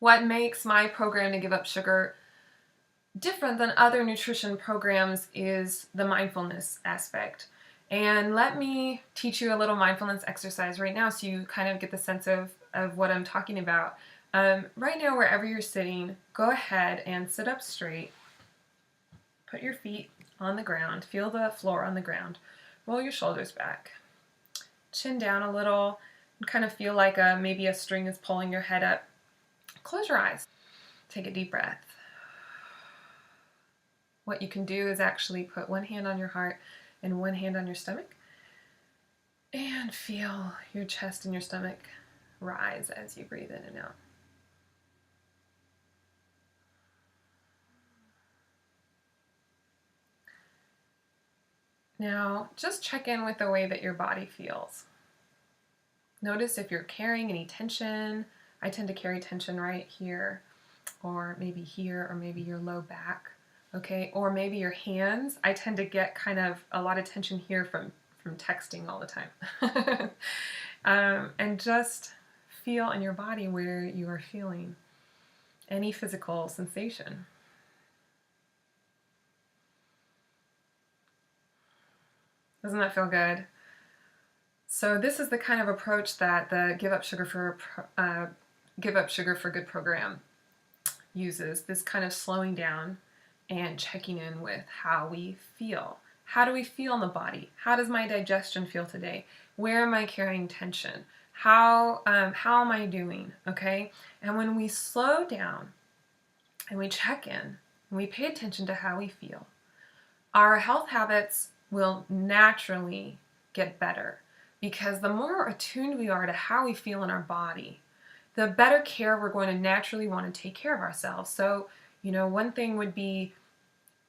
What makes my program to give up sugar different than other nutrition programs is the mindfulness aspect. And let me teach you a little mindfulness exercise right now so you kind of get the sense of what I'm talking about. Right now, wherever you're sitting, go ahead and sit up straight. Put your feet on the ground. Feel the floor on the ground. Roll your shoulders back. Chin down a little. And kind of feel like maybe a string is pulling your head up. Close your eyes. Take a deep breath. What you can do is actually put one hand on your heart and one hand on your stomach and feel your chest and your stomach rise as you breathe in and out. Now, just check in with the way that your body feels. Notice if you're carrying any tension. I tend to carry tension right here, or maybe here, or maybe your low back. Okay, or maybe your hands. I tend to get kind of a lot of tension here from texting all the time. And just feel in your body where you are feeling any physical sensation. Doesn't that feel good? So this is the kind of approach that the Give Up Sugar for Good program uses. This kind of slowing down and checking in with how we feel. How do we feel in the body? How does my digestion feel today? Where am I carrying tension? How am I doing? Okay? And when we slow down and we check in and we pay attention to how we feel, our health habits will naturally get better, because the more attuned we are to how we feel in our body, the better care we're going to naturally want to take care of ourselves. So, one thing would be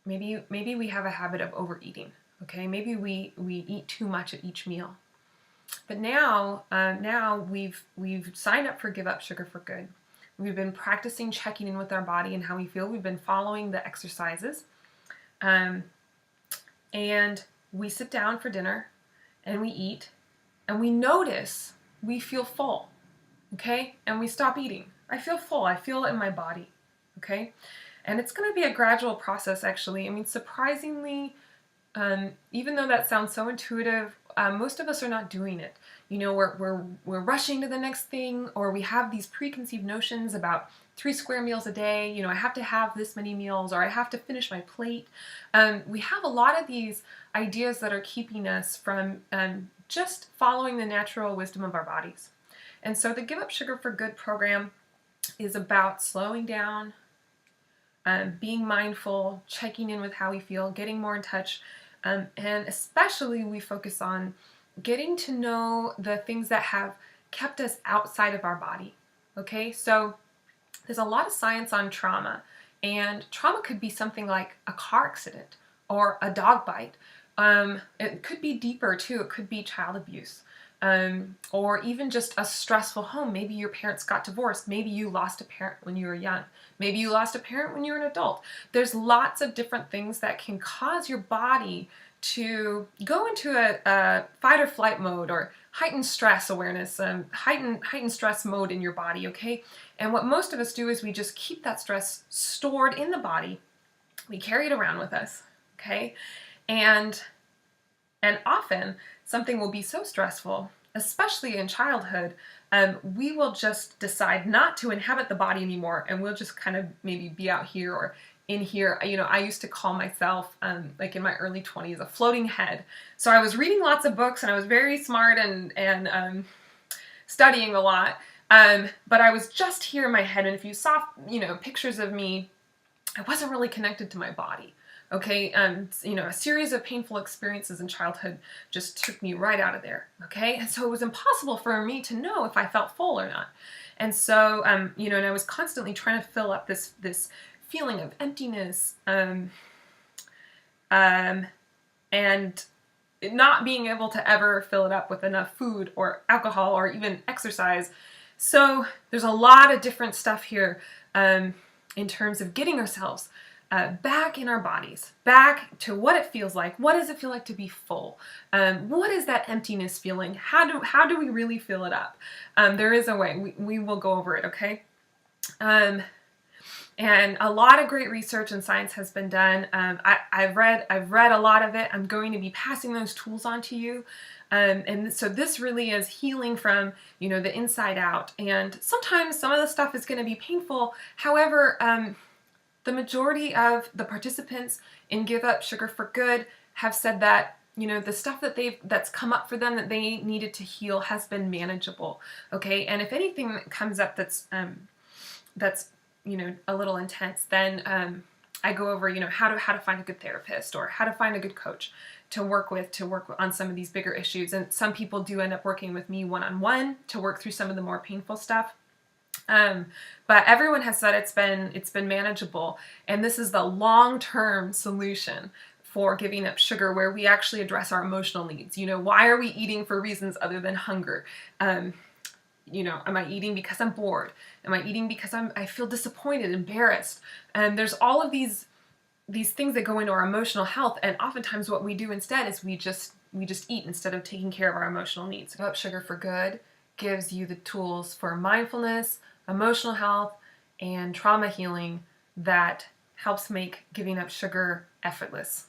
maybe we have a habit of overeating. Okay, maybe we eat too much at each meal. But now we've signed up for Give Up Sugar for Good. We've been practicing checking in with our body and how we feel. We've been following the exercises, and we sit down for dinner and we eat, and we notice we feel full. Okay, and we stop eating. I feel full. I feel it in my body. Okay. And it's going to be a gradual process, actually. I mean, surprisingly, even though that sounds so intuitive, most of us are not doing it. We're rushing to the next thing, or we have these preconceived notions about 3 square meals a day. I have to have this many meals, or I have to finish my plate. We have a lot of these ideas that are keeping us from just following the natural wisdom of our bodies. And so the Give Up Sugar for Good program is about slowing down, being mindful, checking in with how we feel, getting more in touch, and especially we focus on getting to know the things that have kept us outside of our body. Okay, so there's a lot of science on trauma, and trauma could be something like a car accident or a dog bite. It could be deeper too. It could be child abuse. Or even just a stressful home. Maybe your parents got divorced. Maybe you lost a parent when you were young. Maybe you lost a parent when you were an adult. There's lots of different things that can cause your body to go into a fight or flight mode, or heightened stress awareness, heightened stress mode in your body, okay? And what most of us do is we just keep that stress stored in the body. We carry it around with us, okay? And often something will be so stressful, especially in childhood, we will just decide not to inhabit the body anymore, and we'll just kind of maybe be out here or in here. I used to call myself, like in my early 20s, a floating head. So I was reading lots of books, and I was very smart and studying a lot, but I was just here in my head, and if you saw, pictures of me, I wasn't really connected to my body. Okay, a series of painful experiences in childhood just took me right out of there. Okay, and so it was impossible for me to know if I felt full or not. And so, and I was constantly trying to fill up this feeling of emptiness, and not being able to ever fill it up with enough food or alcohol or even exercise. So there's a lot of different stuff here in terms of getting ourselves back in our bodies, back to what it feels like. What does it feel like to be full? What is that emptiness feeling? How do we really fill it up? There is a way. We will go over it, okay? And a lot of great research and science has been done. I've read a lot of it. I'm going to be passing those tools on to you. And so this really is healing from, the inside out. And sometimes some of the stuff is going to be painful. However, the majority of the participants in Give Up Sugar for Good have said that, the stuff that's come up for them that they needed to heal has been manageable. Okay. And if anything that comes up that's a little intense, then I go over, how to find a good therapist or how to find a good coach to work on some of these bigger issues. And some people do end up working with me one-on-one to work through some of the more painful stuff. But everyone has said it's been manageable, and this is the long-term solution for giving up sugar, where we actually address our emotional needs. Why are we eating for reasons other than hunger? Am I eating because I'm bored? Am I eating because I feel disappointed, embarrassed? And there's all of these things that go into our emotional health, and oftentimes what we do instead is we just eat instead of taking care of our emotional needs. Give Up Sugar for Good gives you the tools for mindfulness, emotional health, and trauma healing that helps make giving up sugar effortless.